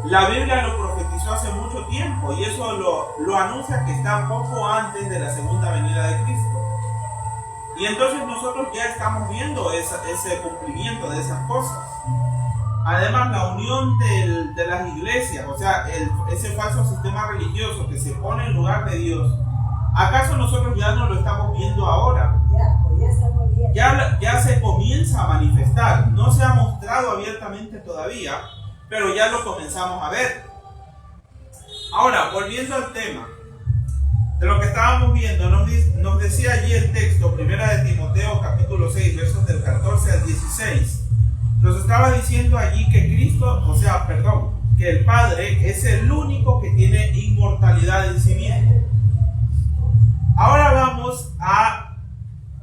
La Biblia lo profetizó hace mucho tiempo y eso lo anuncia que está poco antes de la segunda venida de Cristo. Y entonces nosotros ya estamos viendo ese cumplimiento de esas cosas. Además, la unión de las iglesias, o sea, ese falso sistema religioso que se pone en lugar de Dios, ¿acaso nosotros ya no lo estamos viendo ahora?
Ya estamos viendo.
Ya se comienza a manifestar, no se ha mostrado abiertamente todavía, pero ya lo comenzamos a ver. Ahora, volviendo al tema de lo que estábamos viendo, nos decía allí el texto, 1 de Timoteo capítulo 6, versos del 14 al 16, nos estaba diciendo allí que que el Padre es el único que tiene inmortalidad en sí mismo. Ahora vamos a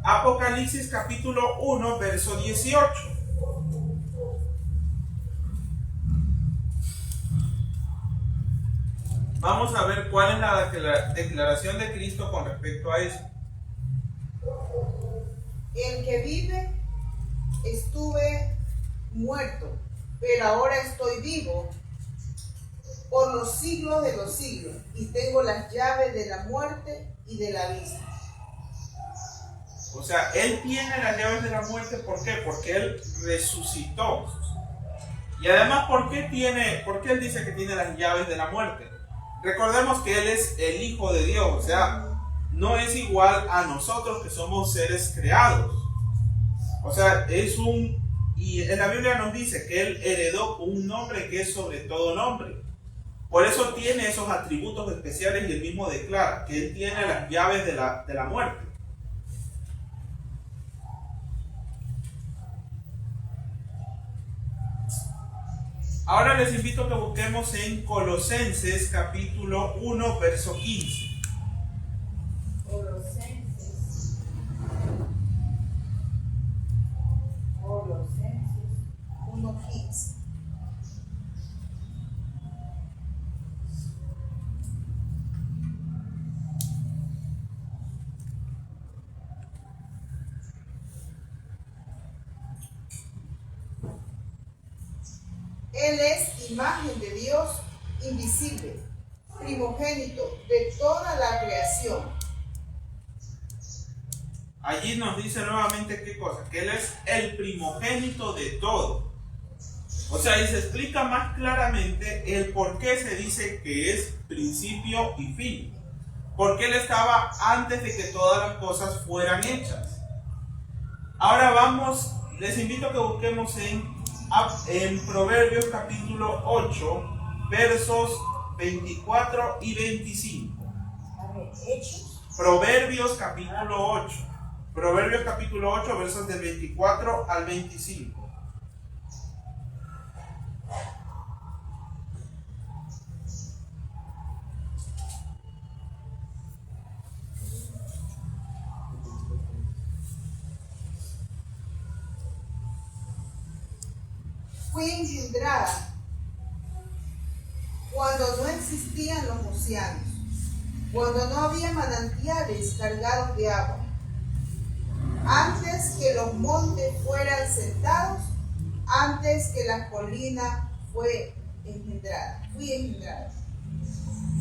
Apocalipsis capítulo 1, verso 18. Vamos a ver cuál es la declaración de Cristo con respecto a eso.
El que vive, estuve muerto, pero ahora estoy vivo por los siglos de los siglos, y tengo las llaves de la muerte y de la vida.
O sea, Él tiene las llaves de la muerte, ¿por qué? Porque Él resucitó. Y además, ¿por qué Él dice que tiene las llaves de la muerte? Recordemos que Él es el Hijo de Dios, o sea, no es igual a nosotros que somos seres creados. O sea, y en la Biblia nos dice que Él heredó un nombre que es sobre todo nombre. Por eso tiene esos atributos especiales y Él mismo declara que Él tiene las llaves de la muerte. Ahora les invito a que busquemos en Colosenses capítulo 1, verso 15.
Colosenses
1:15. Él es imagen de Dios invisible, primogénito de toda la creación.
Allí nos dice nuevamente qué cosa, que Él es el primogénito de todo. O sea, ahí se explica más claramente el por qué se dice que es principio y fin. Porque Él estaba antes de que todas las cosas fueran hechas. Ahora les invito a que busquemos en Proverbios capítulo 8, versos 24 y 25.
A ver, Hechos.
Proverbios capítulo 8. Proverbios capítulo 8, versos del 24 al 25.
Fui engendrada cuando no existían los océanos, cuando no había manantiales cargados de agua. Antes que los montes fueran sentados, antes que la colina fui engendrada.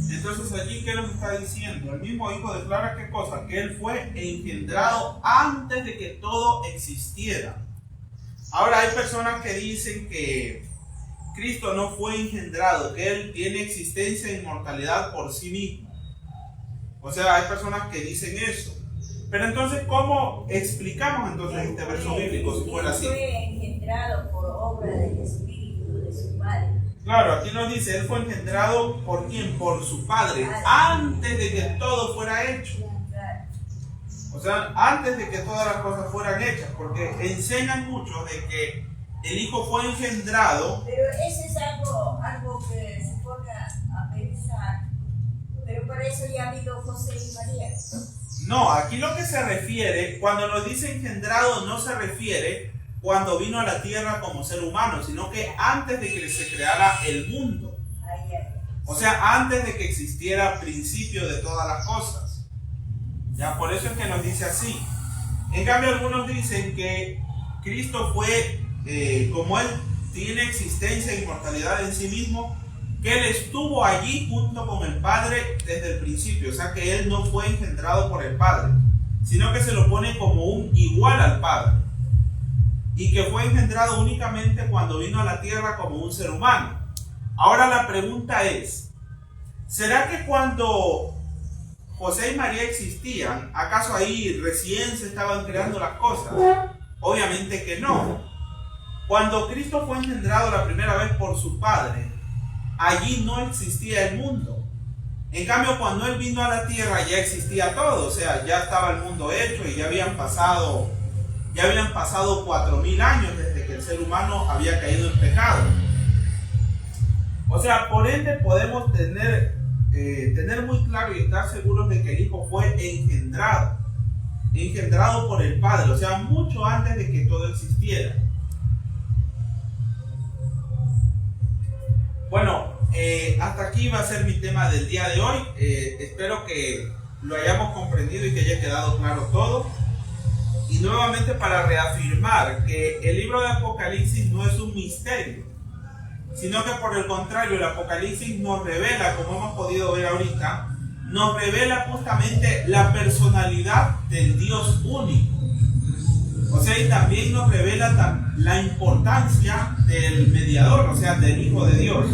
Entonces allí, ¿qué nos está diciendo? El mismo Hijo declara qué cosa, que Él fue engendrado antes de que todo existiera. Ahora hay personas que dicen que Cristo no fue engendrado, que Él tiene existencia e inmortalidad por sí mismo. O sea, hay personas que dicen eso. Pero entonces, ¿cómo explicamos entonces este verso bíblico si fuera así?
Él fue engendrado por obra del Espíritu de su Padre.
Claro, aquí nos dice, Él fue engendrado ¿por quién? Por su Padre, antes de que todo fuera hecho. O sea, antes de que todas las cosas fueran hechas, porque enseñan mucho de que el Hijo fue engendrado.
Pero ese es algo que se ponga a pensar. Pero por eso ya ha habido José y María.
No, aquí lo que se refiere, cuando nos dice engendrado, no se refiere cuando vino a la tierra como ser humano, sino que antes de que se creara el mundo. O sea, antes de que existiera principio de todas las cosas. Ya, por eso es que nos dice así. En cambio, algunos dicen que Cristo fue, como Él tiene existencia e inmortalidad en sí mismo, que Él estuvo allí junto con el Padre desde el principio. O sea, que Él no fue engendrado por el Padre, sino que se lo pone como un igual al Padre. y que fue engendrado únicamente cuando vino a la tierra como un ser humano. Ahora la pregunta es, ¿será que cuando José y María existían, acaso ahí recién se estaban creando las cosas? Obviamente que no. Cuando Cristo fue engendrado la primera vez por su Padre, allí no existía el mundo. En cambio, cuando Él vino a la tierra ya existía todo, o sea, ya estaba el mundo hecho y ya habían pasado 4.000 años desde que el ser humano había caído en pecado. O sea, por ende podemos tener muy claro y estar seguros de que el Hijo fue engendrado por el Padre, o sea, mucho antes de que todo existiera. Bueno, hasta aquí va a ser mi tema del día de hoy. Espero que lo hayamos comprendido y que haya quedado claro todo. Y nuevamente, para reafirmar que el libro de Apocalipsis no es un misterio, sino que por el contrario, el Apocalipsis nos revela, como hemos podido ver ahorita, nos revela justamente la personalidad del Dios único. O sea, y también nos revela la importancia del mediador, o sea, del Hijo de Dios.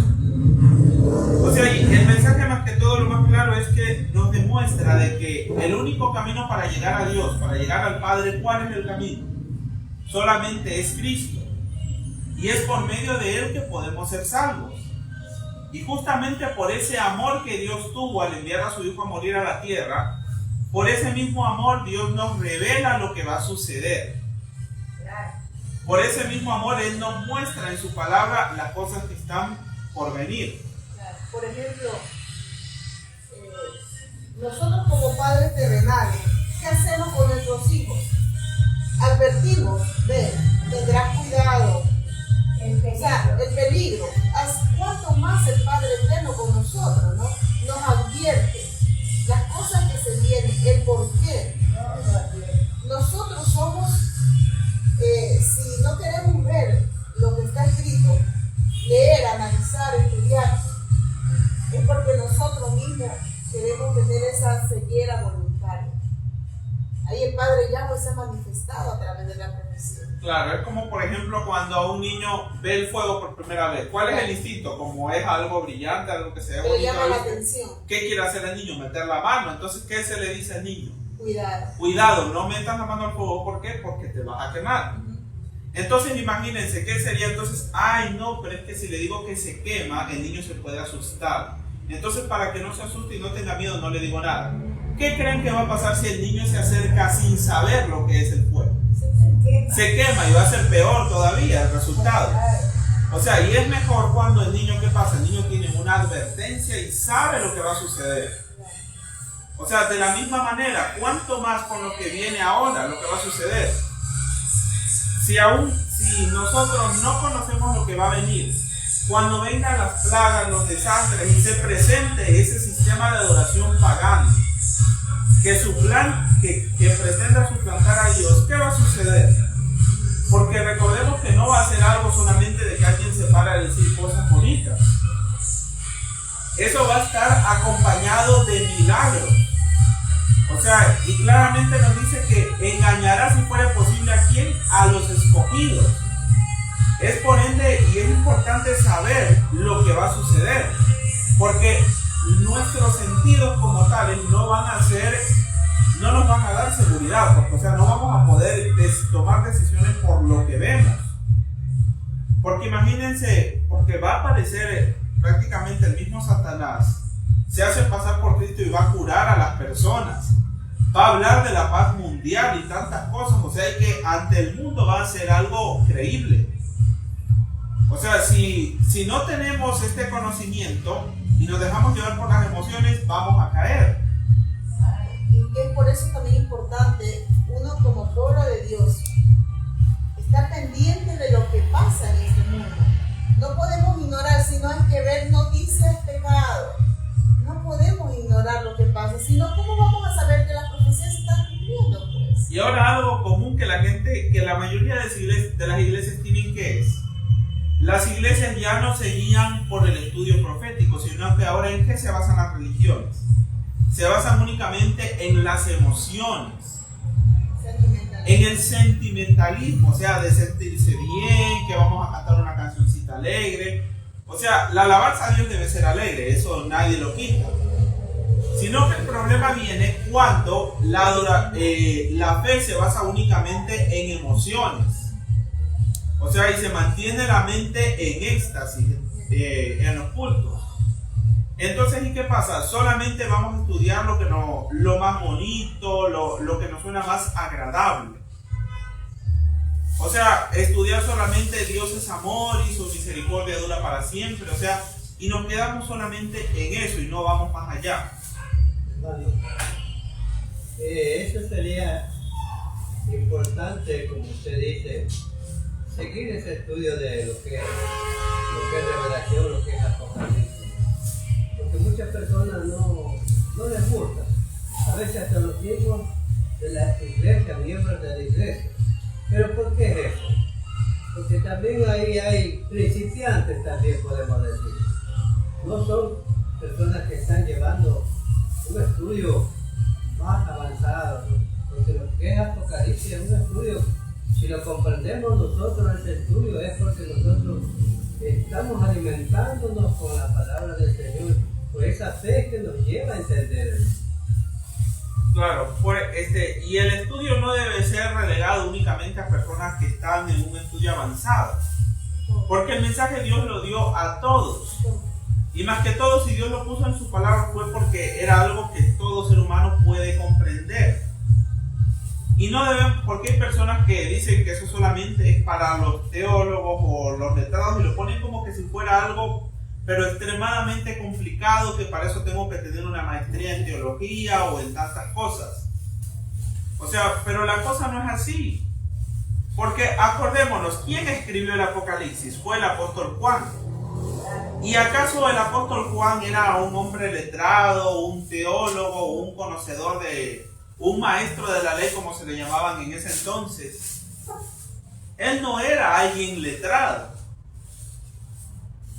O sea, y el mensaje más que todo, lo más claro es que nos demuestra de que el único camino para llegar a Dios, para llegar al Padre, ¿cuál es el camino? Solamente es Cristo. Y es por medio de Él que podemos ser salvos. Y justamente por ese amor que Dios tuvo al enviar a su Hijo a morir a la tierra, por ese mismo amor Dios nos revela lo que va a suceder. Por ese mismo amor Él nos muestra en su palabra las cosas que están por venir.
Por ejemplo, nosotros como padres terrenales, ¿qué hacemos con nuestros hijos? Advertimos, tendrás cuidado. O sea, el peligro. ¿Cuánto más el Padre Eterno con nosotros, ¿no? Nos advierte las cosas que se vienen, el porqué. Nosotros somos, si no queremos ver lo que está escrito, leer, analizar, estudiar, es porque nosotros mismos queremos tener esa ceguera voluntaria. Ahí el Padre Yahweh se ha manifestado a través de la profecía.
Claro, es como por ejemplo cuando a un niño ve el fuego por primera vez. ¿Cuál es el instinto? Como es algo brillante, algo que se ve bonito,
le llama la atención.
¿Qué quiere hacer el niño? Meter la mano. Entonces, ¿qué se le dice al niño?
Cuidado.
Cuidado, no metas la mano al fuego. ¿Por qué? Porque te vas a quemar. Entonces imagínense, ¿qué sería entonces? Ay, no, pero es que si le digo que se quema, el niño se puede asustar. Entonces, para que no se asuste y no tenga miedo, no le digo nada. ¿Qué creen que va a pasar si el niño se acerca sin saber lo que es el fuego? Se quema y va a ser peor todavía el resultado. O sea, y es mejor cuando el niño, ¿qué pasa? El niño tiene una advertencia y sabe lo que va a suceder. O sea, de la misma manera, ¿cuánto más con lo que viene ahora, lo que va a suceder? Si nosotros no conocemos lo que va a venir, cuando vengan las plagas, los desastres y se presente ese sistema de adoración pagano, que pretenda suplantar a Dios, ¿qué va a suceder? Porque recordemos que no va a ser algo solamente de que alguien se para a decir cosas bonitas. Eso va a estar acompañado de milagros. O sea, y claramente nos dice que engañará, si fuera posible, ¿a quién? A los escogidos. Es por ende, y es importante saber lo que va a suceder, porque nuestros sentidos como tales no nos van a dar seguridad, porque, o sea, no vamos a poder tomar decisiones por lo que vemos. Porque imagínense, porque va a aparecer prácticamente el mismo Satanás, se hace pasar por Cristo y va a curar a las personas, va a hablar de la paz mundial y tantas cosas. O sea, que ante el mundo va a ser algo creíble. O sea, si no tenemos este conocimiento y nos dejamos llevar por las emociones, vamos a caer.
Y es por eso también importante, uno como pueblo de Dios, estar pendiente de lo que pasa en este mundo. No podemos ignorar, si no hay que ver noticias pecado. No podemos ignorar lo que pasa, sino ¿cómo vamos a saber que las profecías se están cumpliendo, pues?
Y ahora algo común que la mayoría de las iglesias tienen, que es: las iglesias ya no se guían por el estudio profético, sino que ahora ¿en qué se basan las religiones? Se basan únicamente en las emociones. en el sentimentalismo, o sea, de sentirse bien, que vamos a cantar una cancioncita alegre. O sea, la alabanza a Dios debe ser alegre, eso nadie lo quita. Sino que el problema viene cuando la fe se basa únicamente en emociones. O sea, y se mantiene la mente en éxtasis, en los cultos. Entonces, ¿y qué pasa? Solamente vamos a estudiar lo más bonito, lo que nos suena más agradable. O sea, estudiar solamente Dios es amor y su misericordia dura para siempre. O sea, y nos quedamos solamente en eso y no vamos más allá.
Bueno, eso sería importante, como usted dice, seguir ese estudio de lo que es revelación, lo que es apocalipsis. Porque muchas personas no les gusta. A veces hasta los mismos de la iglesia, miembros de la iglesia. ¿Pero por qué es eso? Porque también ahí hay principiantes, también podemos decir. No son personas que están llevando un estudio más avanzado, porque lo que es Apocalipsis es un estudio, si lo comprendemos nosotros ese estudio es porque nosotros estamos alimentándonos con la palabra del Señor, por esa fe que nos lleva a entender eso.
Claro, y el estudio no debe ser relegado únicamente a personas que están en un estudio avanzado, porque el mensaje Dios lo dio a todos. Y más que todo, si Dios lo puso en su palabra fue porque era algo que todo ser humano puede comprender. Y no deben, porque hay personas que dicen que eso solamente es para los teólogos o los letrados y lo ponen como que si fuera algo, pero extremadamente complicado, que para eso tengo que tener una maestría en teología o en tantas cosas. O sea, pero la cosa no es así. Porque acordémonos, ¿quién escribió el Apocalipsis? Fue el apóstol Juan. ¿Y acaso el apóstol Juan era un hombre letrado, un teólogo, un conocedor un maestro de la ley, como se le llamaban en ese entonces? Él no era alguien letrado,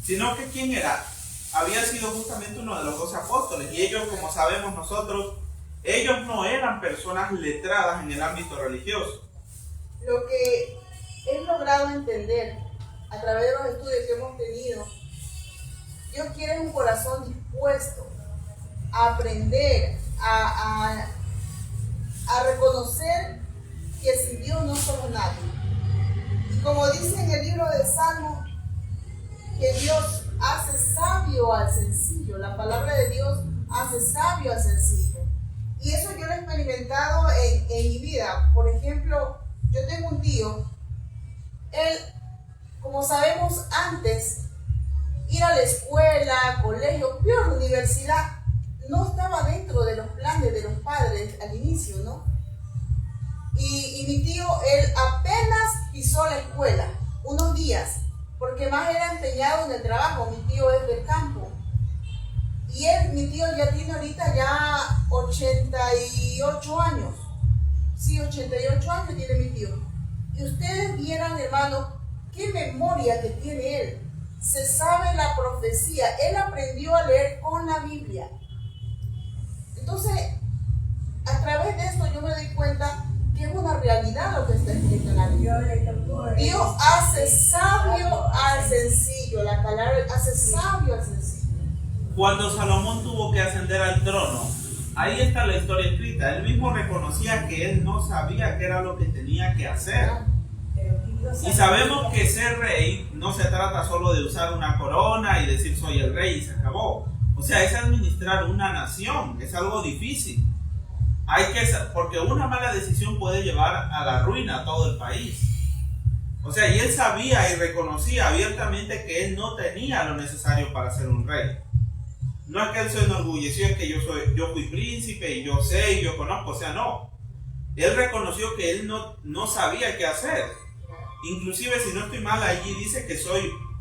sino que ¿quién era? Había sido justamente uno de los 12 apóstoles, y ellos, como sabemos nosotros, ellos no eran personas letradas en el ámbito religioso.
Lo que he logrado entender a través de los estudios que hemos tenido, Dios quiere un corazón dispuesto a aprender, a reconocer que sin Dios no somos nadie. Y como dice en el libro de Salmos, que Dios hace sabio al sencillo, la palabra de Dios hace sabio al sencillo. Y eso yo lo he experimentado en mi vida. Por ejemplo, yo tengo un tío, él, como sabemos antes, ir a la escuela, colegio, peor universidad, no estaba dentro de los planes de los padres al inicio, ¿no? Y mi tío, él apenas pisó la escuela, unos días, porque más era empeñado en el trabajo. Mi tío es del campo. Y mi tío ya tiene ahorita ya 88 años. Sí, 88 años tiene mi tío. Y ustedes vieran, hermano, qué memoria que tiene él. Se sabe la profecía. Él aprendió a leer con la Biblia. Entonces, a través de esto yo me doy cuenta que es una realidad lo que está escrito en la Biblia. Dios hace sabio al sencillo. La palabra hace sabio al sencillo.
Cuando Salomón tuvo que ascender al trono, ahí está la historia escrita. Él mismo reconocía que él no sabía qué era lo que tenía que hacer. Y sabemos que ser rey no se trata solo de usar una corona y decir soy el rey y se acabó. O sea, es administrar una nación, es algo difícil. Porque una mala decisión puede llevar a la ruina a todo el país. O sea, y él sabía y reconocía abiertamente que él no tenía lo necesario para ser un rey. No es que él se enorgulleció, es que yo fui príncipe y yo sé y yo conozco, o sea, no. Él reconoció que él no sabía qué hacer. Inclusive, si no estoy mal, allí dice que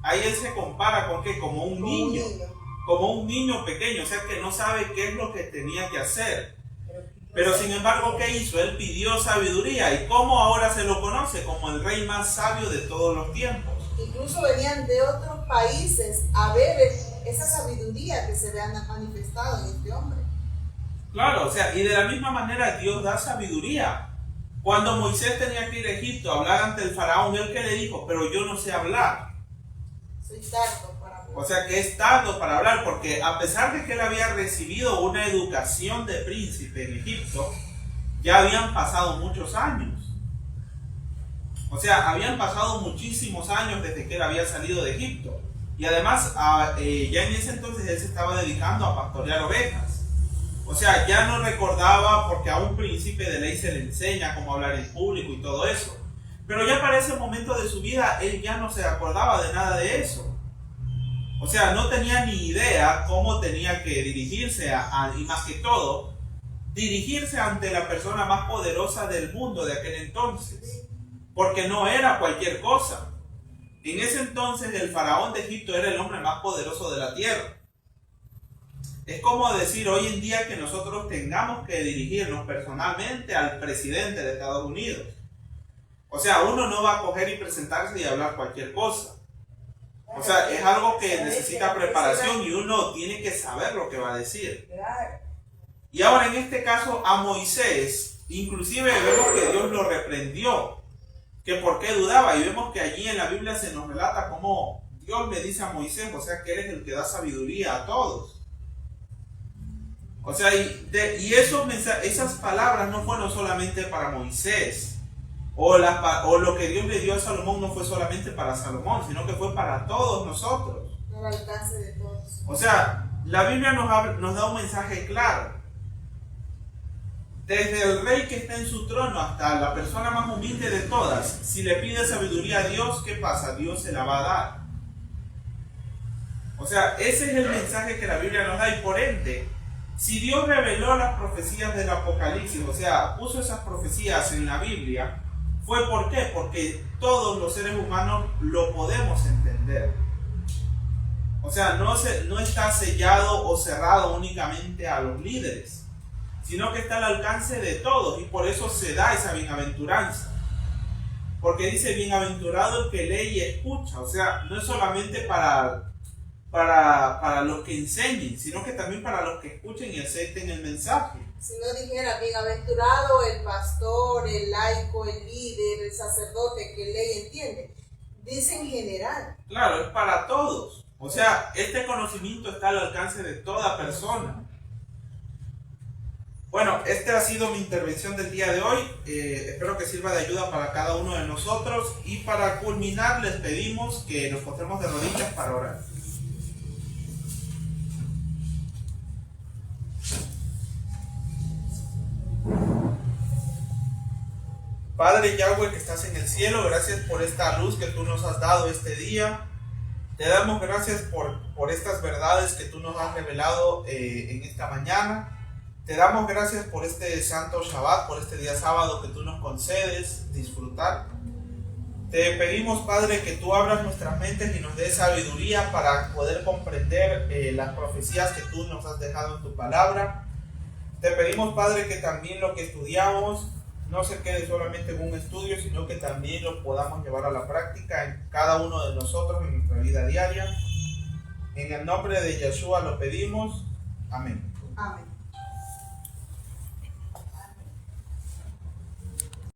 ahí él se compara con que como un niño pequeño, o sea, que no sabe qué es lo que tenía que hacer. Pero sin embargo, ¿qué hizo? Él pidió sabiduría. ¿Y cómo ahora se lo conoce? Como el rey más sabio de todos los tiempos.
Incluso venían de otros países a ver esa sabiduría que se había manifestado en este hombre.
Claro, o sea, y de la misma manera Dios da sabiduría. Cuando Moisés tenía que ir a Egipto a hablar ante el faraón, él que le dijo, pero yo no sé hablar.
Soy tardo para hablar.
O sea que es tardo para hablar, porque a pesar de que él había recibido una educación de príncipe en Egipto, ya habían pasado muchos años. O sea, habían pasado muchísimos años desde que él había salido de Egipto. Y además, ya en ese entonces él se estaba dedicando a pastorear ovejas. O sea, ya no recordaba, porque a un príncipe de ley se le enseña cómo hablar en público y todo eso. Pero ya para ese momento de su vida, él ya no se acordaba de nada de eso. O sea, no tenía ni idea cómo tenía que dirigirse y más que todo, dirigirse ante la persona más poderosa del mundo de aquel entonces. Porque no era cualquier cosa. En ese entonces el faraón de Egipto era el hombre más poderoso de la tierra. Es como decir hoy en día que nosotros tengamos que dirigirnos personalmente al presidente de Estados Unidos. O sea, uno no va a coger y presentarse y hablar cualquier cosa. O sea, es algo que necesita preparación y uno tiene que saber lo que va a decir. Y ahora en este caso a Moisés, inclusive vemos que Dios lo reprendió, que por qué dudaba, y vemos que allí en la Biblia se nos relata cómo Dios le dice a Moisés, o sea, que él es el que da sabiduría a todos. O sea, y esas palabras no fueron solamente para Moisés, o lo que Dios le dio a Salomón no fue solamente para Salomón, sino que fue para todos nosotros.
Al alcance de todos.
O sea, la Biblia nos da un mensaje claro. Desde el rey que está en su trono hasta la persona más humilde de todas, si le pide sabiduría a Dios, ¿qué pasa? Dios se la va a dar. O sea, ese es el mensaje que la Biblia nos da, y por ende, si Dios reveló las profecías del Apocalipsis, o sea, puso esas profecías en la Biblia, ¿fue por qué? Porque todos los seres humanos lo podemos entender. O sea, no está sellado o cerrado únicamente a los líderes, sino que está al alcance de todos, y por eso se da esa bienaventuranza. Porque dice, bienaventurado el que lee y escucha. O sea, no es solamente para los que enseñen, sino que también para los que escuchen y acepten el mensaje.
Si no dijera, bienaventurado el pastor, el laico, el líder, el sacerdote que lee y entiende. Dice en general.
Claro, es para todos. O sea, este conocimiento está al alcance de toda persona. Bueno, esta ha sido mi intervención del día de hoy. Espero que sirva de ayuda para cada uno de nosotros. Y para culminar, les pedimos que nos postremos de rodillas para orar. Padre Yahweh que estás en el cielo, gracias por esta luz que tú nos has dado este día. Te damos gracias por estas verdades que tú nos has revelado en esta mañana. Te damos gracias por este santo Shabbat, por este día sábado que tú nos concedes disfrutar. Te pedimos, Padre, que tú abras nuestras mentes y nos des sabiduría para poder comprender las profecías que tú nos has dejado en tu palabra. Te pedimos, Padre, que también lo que estudiamos no se quede solamente en un estudio, sino que también lo podamos llevar a la práctica en cada uno de nosotros en nuestra vida diaria. En el nombre de Yeshua lo pedimos. Amén.
Amén.